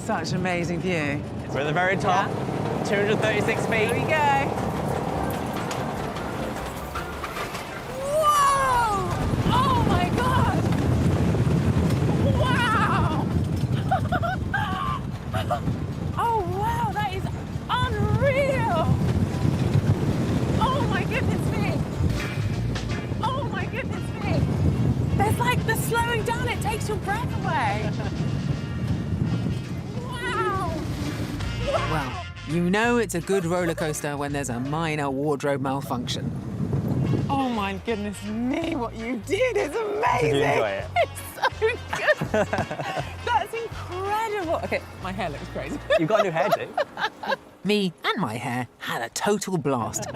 such an amazing view. We're at the very top, 236 feet. Here we go. Whoa! Oh my God! Wow! Oh wow, that is unreal! Oh my goodness me! Oh my goodness me! There's like the slowing down, it takes your breath away. Wow! Wow! Well, you know it's a good roller coaster when there's a minor wardrobe malfunction. Oh my goodness me, what you did is amazing! Did you enjoy it? It's so good! That's incredible! Okay, my hair looks crazy. You've got a new hairdo. Me and my hair had a total blast.